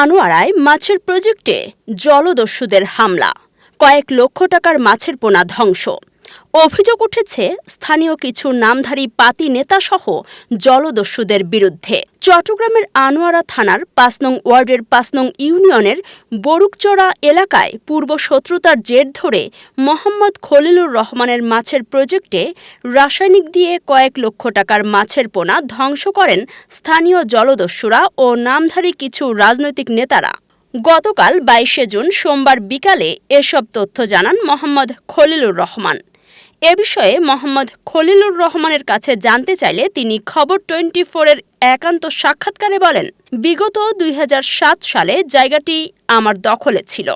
আনোয়ারায় মাছের প্রজেক্টে জলদস্যুদের হামলা, কয়েক লক্ষ টাকার মাছের পোনা ধ্বংস। অভিযোগ উঠেছে স্থানীয় কিছু নামধারী পাতি নেতাসহ জলদস্যুদের বিরুদ্ধে। চট্টগ্রামের আনোয়ারা থানার ৫ নং ওয়ার্ডের ৫ নং ইউনিয়নের বরুকচড়া এলাকায় পূর্ব শত্রুতার জের ধরে মোহাম্মদ খলিলুর রহমানের মাছের প্রজেক্টে রাসায়নিক দিয়ে কয়েক লক্ষ টাকার মাছের পোনা ধ্বংস করেন স্থানীয় জলদস্যুরা ও নামধারী কিছু রাজনৈতিক নেতারা। গতকাল ২২ জুন সোমবার বিকালে এসব তথ্য জানান মোহাম্মদ খলিলুর রহমান। এ বিষয়ে মোহাম্মদ খলিলুর রহমানের কাছে জানতে চাইলে তিনি খবর 24-এর একান্ত সাক্ষাৎকারে বলেন, বিগত ২০০৭ সালে জায়গাটি আমার দখলে ছিল।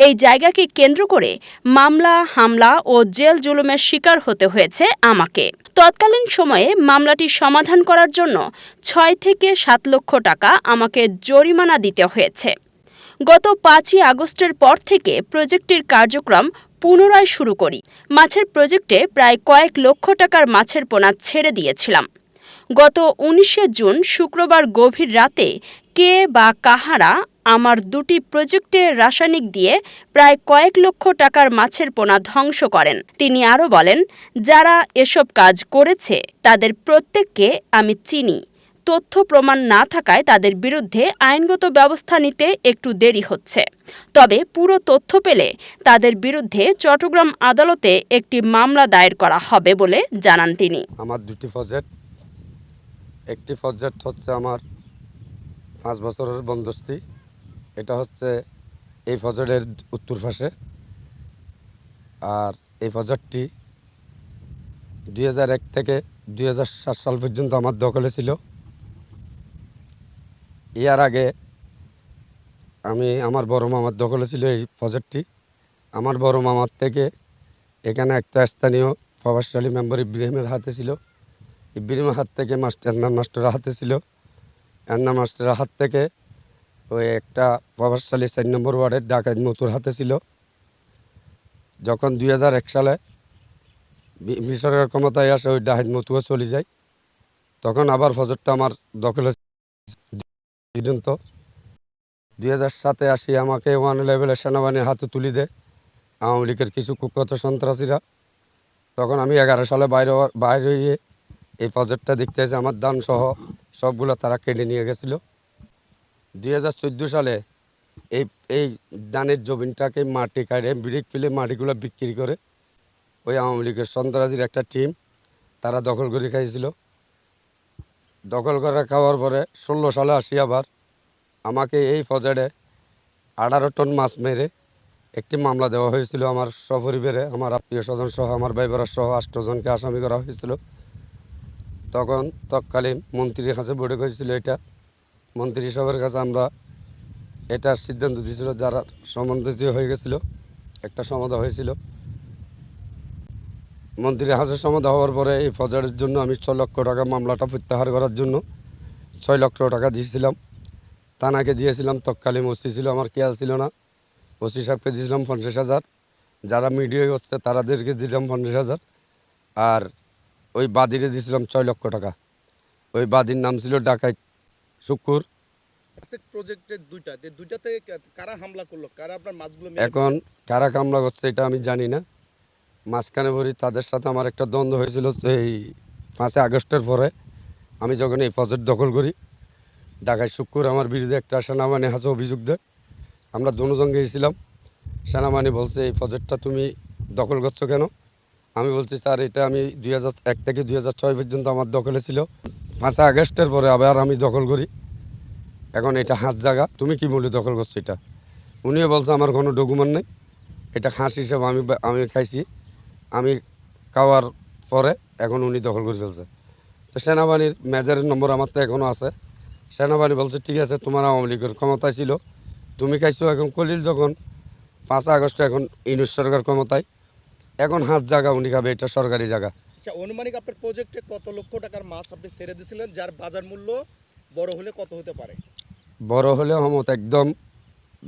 এই জায়গাকে কেন্দ্র করে মামলা, হামলা ও জেল জুলুমের শিকার হতে হয়েছে আমাকে। তৎকালীন সময়ে মামলাটি সমাধান করার জন্য ৬ থেকে ৭ লক্ষ টাকা আমাকে জরিমানা দিতে হয়েছে। গত ৫ই আগস্টের পর থেকে প্রজেক্টটির কার্যক্রম পুনরায় শুরু করি। মাছের প্রজেক্টে প্রায় কয়েক লক্ষ টাকার মাছের পোনা ছেড়ে দিয়েছিলাম। গত ১৯ জুন শুক্রবার গভীর রাতে কে বা কাহারা আমার দুটি প্রজেক্টে রাসায়নিক দিয়ে প্রায় কয়েক লক্ষ টাকার মাছের পোনা ধ্বংস করেন। তিনি আরও বলেন, যারা এসব কাজ করেছে তাদের প্রত্যেককে আমি চিনি। তথ্য প্রমাণ না থাকায় তাদের বিরুদ্ধে আইনগত ব্যবস্থা নিতে একটু দেরি হচ্ছে। তবে পুরো তথ্য পেলে তাদের বিরুদ্ধে চট্টগ্রাম আদালতে একটি মামলা দায়ের করা হবে বলে জানান তিনি। আমার দুটি প্রজেক্ট, একটি প্রজেক্ট হচ্ছে আমার ৫ বছরের বন্দোবস্তি। এটা হচ্ছে এই প্রজেক্টের উত্তর পাশে। আর এই প্রজেক্টটি ২০০১ থেকে ২০০৭ সাল পর্যন্ত আমার দখলে ছিল। এর আগে আমার বড় মামার দখলে ছিল এই প্রজেক্টটি। আমার বড় মামার থেকে এখানে একটা স্থানীয় প্রভাবশালী মেম্বার ইব্রাহিমের হাতে ছিল। ইব্রাহিমের হাত থেকে মাস্টারের হাতে ছিল। মাস্টারের হাত থেকে ওই একটা প্রভাবশালী ৪ নম্বর ওয়ার্ডের ডাকাত মতুর হাতে ছিল। যখন ২০০১ সালে মিশরের ক্ষমতায় আসে, ওই ডাকাত মতুও চলে যায়। তখন আবার প্রজেক্টটা আমার দখলে পর্যন্ত ২০০৭-এ আসি আমাকে 1 লেভেলের সেনাবাহিনীর হাতে তুলে দেয় আওয়ামী লীগের কিছু কুখ্যাত সন্ত্রাসীরা। তখন আমি 11 সালে বাইরে হয়ে এই প্রজেক্টটা দেখতে এসে আমার ধান সহ সবগুলো তারা কেটে নিয়ে গেছিল। ২০১৪ সালে এই ধানের জমিনটাকে মাটি কাটে ব্রিক ফেলে মাটিগুলো বিক্রি করে ওই আওয়ামী লীগের সন্ত্রাসীর একটা টিম তারা দখল করে খাইছিল। দখল করে খাওয়ার পরে 16 সালে আসি আবার আমাকে এই প্রজেক্টে 18 টন মাছ মেরে একটি মামলা দেওয়া হয়েছিল। আমার সপরিবারে, আমার আত্মীয় স্বজন সহ, আমার ভাইবোনেরা সহ 8 জনকে আসামি করা হয়েছিল। তখন তৎকালীন মন্ত্রীর কাছে বৈঠক হয়েছিল। এটা মন্ত্রী সাহেবের কাছে আমরা এটা সিদ্ধান্ত দিয়েছিল, যারা সম্বন্ধিত হয়ে গেছিল, একটা সমাধান হয়েছিল। মন্ত্রীর হাতে সমাধান হওয়ার পরে এই প্রজেক্টের জন্য আমি 6 লক্ষ টাকা মামলাটা প্রত্যাহার করার জন্য 6 লক্ষ টাকা দিয়েছিলাম। থানাকে দিয়েছিলাম, তৎকালীন ওসি ছিল, আমার খেয়াল ছিল না। ওসি সাহেবকে দিয়েছিলাম 50,000, যারা মিডিয়ায় হচ্ছে তাদেরকে দিলাম 50,000, আর ওই বাদীরে দিয়েছিলাম 6 লক্ষ টাকা। ওই বাদীর নাম ছিল ডাকাত শুক্কুর। এখন কারা হামলা করছে এটা আমি জানি না। মাঝখানে ভরি তাদের সাথে আমার একটা দ্বন্দ্ব হয়েছিল এই 5 আগস্টের পরে। আমি যখন এই প্রজেক্ট দখল করি, ডাকাত শুক্কুর আমার বিরুদ্ধে একটা সেনাবাহিনী হাতে অভিযোগ দেয়। আমরা দুজন গিয়েছিলাম। সেনাবাহিনী বলছে, এই প্রজেক্টটা তুমি দখল করছো কেন? আমি বলছি, স্যার এটা আমি 2001 থেকে 2006 পর্যন্ত আমার দখলে ছিল। 5 আগস্টের পরে আবার আমি দখল করি। এখন এটা হাত জায়গা, তুমি কি বলে দখল করছো এটা? উনিও বলছে আমার কোনো ডকুমেন্ট নেই, এটা হাঁস হিসেবে আমি খাইছি। আমি খাওয়ার পরে এখন উনি দখল করে ফেলছে। তো সেনাবাহিনীর মেজরের নম্বর আমার তো এখনও আছে। সেনাবাহিনী বলছে, ঠিক আছে, তোমার আওয়ামী লীগের ক্ষমতায় ছিল, তুমি খাইছো। এখন খলিল যখন 5 আগস্টে এখন ইউনিট সরকার ক্ষমতায়, এখন হাত জায়গা উনি খাবে, এটা সরকারি জায়গা। অনুমানিক আপনার প্রজেক্টে কত লক্ষ টাকার মাছ আপনি ছেড়ে দিয়েছিলেন, যার বাজার মূল্য বড় হলে কত হতে পারে? বড় হলে হমত একদম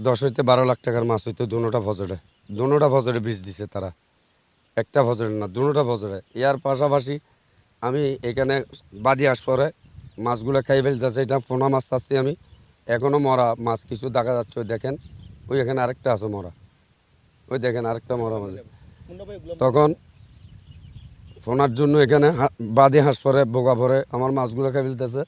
10 হইতে 12 লাখ টাকার মাছ হইতো। দুটা ফজরে বীজ দিছে তারা, একটা ফজরে না, দুটা ফজরে। ইয়ার পাশাপাশি আমি এখানে বাদি আস পরে মাছগুলো খাই ফেলতেছে। এটা পোনা মাছ চাচ্ছি আমি এখনও মরা মাছ কিছু দেখা যাচ্ছে, ওই দেখেন ওই এখানে আরেকটা আছে মরা, ওই দেখেন আরেকটা মরা মাঝে। মুন্না ভাই এগুলো তখন ফোনার জন্য এখানে বাদে হাঁস পরে বোকা পরে আমার মাছগুলো খেয়ে ফেলতেছে।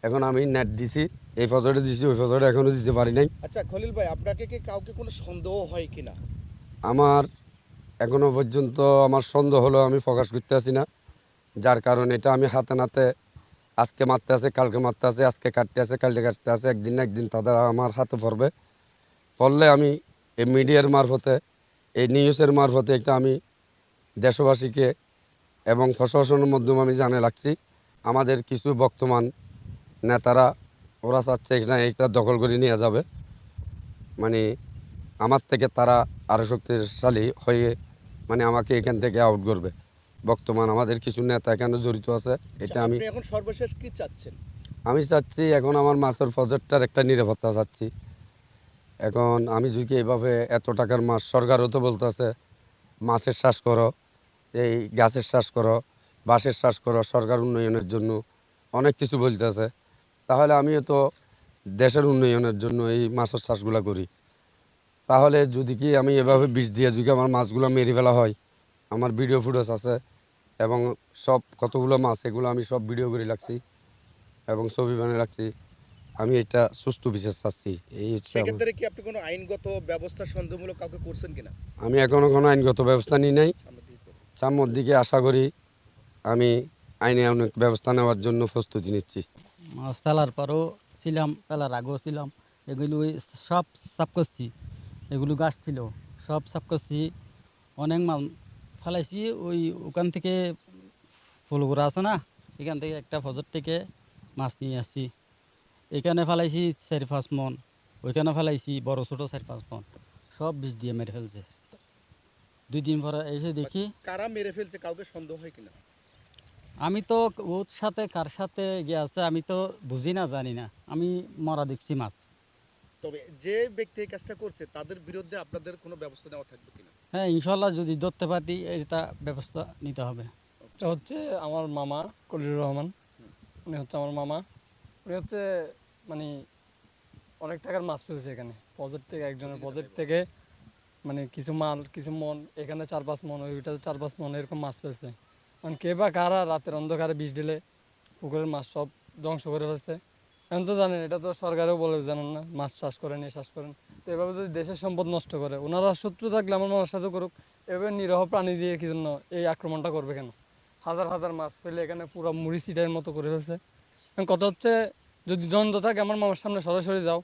এখন আমি নেট দিছি, এই ফজরে দিছি, ওই ফজরে এখনও দিতে পারি নাই। আচ্ছা খলিল ভাই, আপনাকে কি কাউকে কোনো সন্দেহ হয় কিনা? আমার এখনো পর্যন্ত আমার সন্দেহ হলো আমি প্রকাশ করতে আসি না, যার কারণে এটা আমি হাতে নাতে আজকে মারতে আছে, কালকে মারতে আছে, আজকে কাটতে আছে, কালকে কাটতে আছে, একদিন না একদিন তাদের আমার হাতে পড়বে। পড়লে আমি এই মিডিয়ার মারফতে, এই নিউজের মারফতে এটা আমি দেশবাসীকে এবং প্রশাসনের মাধ্যমে আমি জানে লাগছি। আমাদের কিছু বর্তমান নেতারা ওরা চাচ্ছে এখানে এটা দখল করে নিয়ে যাবে, মানে আমার থেকে তারা আরও শক্তিশালী হয়ে মানে আমাকে এখান থেকে আউট করবে। বর্তমান আমাদের কিছু নেতা এখানে জড়িত আছে, এটা আমি আপনি এখন সর্বশেষ কি চাচ্ছেন? আমি চাচ্ছি এখন আমার মাছের প্রজেক্টটার একটা নিরাপত্তা চাচ্ছি। এখন আমি যদি এইভাবে এত টাকার মাছ, সরকারও তো বলতেছে মাছের চাষ করো, এই গাছের চাষ করো, বাঁশের চাষ করো, সরকার উন্নয়নের জন্য অনেক কিছু বলতেছে, তাহলে আমিও তো দেশের উন্নয়নের জন্য এই মাছের চাষগুলো করি। তাহলে যদি কি আমি এভাবে বিষ দিয়ে যদি আমার মাছগুলো মেরে ফেলা হয়, আমার ভিডিও ফুটেজ আছে এবং সব কতগুলো মাছ এগুলো আমি সব ভিডিও করে রাখছি এবং ছবি বানিয়ে রাখছি। আমি এটা সুস্থ বিশেষ চাচ্ছি, এই হচ্ছে আমার। সেক্ষেত্রে কি আপনি কোনো আইনগত ব্যবস্থা সন্দেহমূলক কাউকে করছেন কিনা? আমি এখনও কোনো আইনগত ব্যবস্থা নিই নাই। সামনের দিকে করুন। সামনের দিকে আশা করি আমি আইনে অনেক ব্যবস্থা নেওয়ার জন্য প্রস্তুতি নিচ্ছি। মাছ ফেলার পরও ছিলাম, ফেলার আগেও ছিলাম, এগুলো সব সাফ করছি, এগুলো গাছ ছিল সব সাফ করছি, অনেক মাছ ফেলাইছি। ওখান থেকে ফুলগুড়া আছে না, এখান থেকে একটা ফজর থেকে মাছ নিয়ে আসছি, এখানে ফেলাইছি 4-5 মন, ওইখানে ফেলাইছি বড় ছোটো 4-5 মন, সব বিষ দিয়ে মেরে ফেলছে। 2 দিন পরে এসে দেখি, কারা মেরে ফেলছে কাউকে সন্দেহ হয় কিনা? আমি তো ওর সাথে কার সাথে গিয়েছে আমি তো বুঝি না, জানি না, আমি মরা দেখছি মাছ। তবে যে ব্যক্তি এই কাজটা করছে তাদের বিরুদ্ধে আপনাদের কোনো ব্যবস্থা নেওয়া থাকবে কিনা? হ্যাঁ, ইনশাল্লাহ যদি ধরতে পারি এটা ব্যবস্থা নিতে হবে। এটা হচ্ছে আমার মামা কলিরুর রহমান, উনি হচ্ছে আমার মামা। উনি হচ্ছে মানে অনেক টাকার মাছ ফেলছে এখানে প্রজেক্ট থেকে, একজনের প্রজেক্ট থেকে মানে কিছু মাল কিছু মন, এখানে 4-5 মন, ওইটাতে 4-5 মন এরকম মাছ ফেলছে। কারণ কে বা কারা রাতের অন্ধকারে বিষ ঢেলে পুকুরের মাছ সব ধ্বংস করে ফেলছে। এখন তো জানেন, এটা তো সরকারও বলে জানেন না, মাছ চাষ করেন, এ চাষ করেন। তো এভাবে যদি দেশের সম্পদ নষ্ট করে, ওনারা শত্রু থাকলে আমার মামার সাথে করুক, এভাবে নিরহ প্রাণী দিয়ে কি জন্য এই আক্রমণটা করবে কেন? হাজার হাজার মাছ ফেলে এখানে পুরো মুড়ি সিটাইয়ের মতো করে ফেলছে। এখন কথা হচ্ছে, যদি দ্বন্দ্ব থাকে আমার মামার সামনে সরাসরি যাও,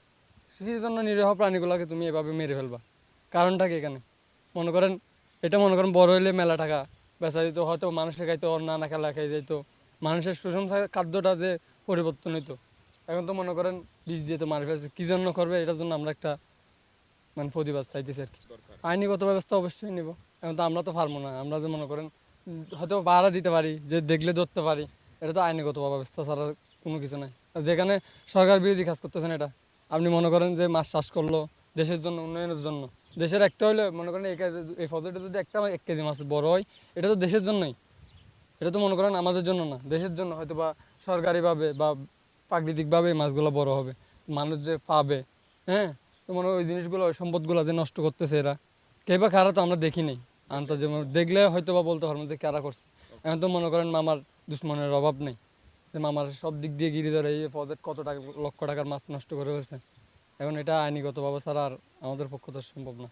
সেই জন্য নিরীহ প্রাণীগুলোকে তুমি এভাবে মেরে ফেলবা, কারণটা কি এখানে? মনে করেন এটা মনে করেন বড় হইলে মেলা টাকা বেচা দিত, হয়তো মানুষের খাইতো, নানা খেলা খাই যেত, মানুষের সুষম খাদ্যটা যে পরিবর্তন হইতো। এখন তো মনে করেন বীজ দিয়ে তো মারি ফেলছে, কী জন্য করবে এটার জন্য আমরা একটা মানে প্রতিবাদ চাইতেছি আর কি। আইনিগত ব্যবস্থা অবশ্যই নিব। এখন তো আমরা তো পারবো না, আমরা যে মনে করেন হয়তো ভাড়া দিতে পারি, যে দেখলে ধরতে পারি, এটা তো আইনিগত ব্যবস্থা ছাড়া কোনো কিছু নাই। আর যেখানে সরকার বিরোধী কাজ করতেছেন, এটা আপনি মনে করেন যে মাছ চাষ করলো দেশের জন্য, উন্নয়নের জন্য, দেশের একটা হলে মনে করেন এই ফসলটা যদি একটা 1 কেজি মাছ বড় হয়, এটা তো দেশের জন্যই, এটা তো মনে করেন আমাদের জন্য না, দেশের জন্য। হয়তো বা সরকারিভাবে বা প্রাকৃতিকভাবে এই মাছগুলো বড় হবে, মানুষ যে পাবে। হ্যাঁ, তো মনে হয় ওই জিনিসগুলো, ওই সম্পদগুলো যে নষ্ট করতেছে এরা, কে বা কারা তো আমরা দেখি নেই, আন্তা যেমন দেখলে হয়তো বা বলতে পারবো যে কারা করছে। এখন তো মনে করেন মামার দুশ্মনের অভাব নেই, যে মামার সব দিক দিয়ে গিরি ধরে এই প্রজেক্ট কত টাকা, লক্ষ টাকার মাছ নষ্ট করে ফেলছে। এখন এটা আইনিগতভাবে ছাড়া আর আমাদের পক্ষ তো সম্ভব না।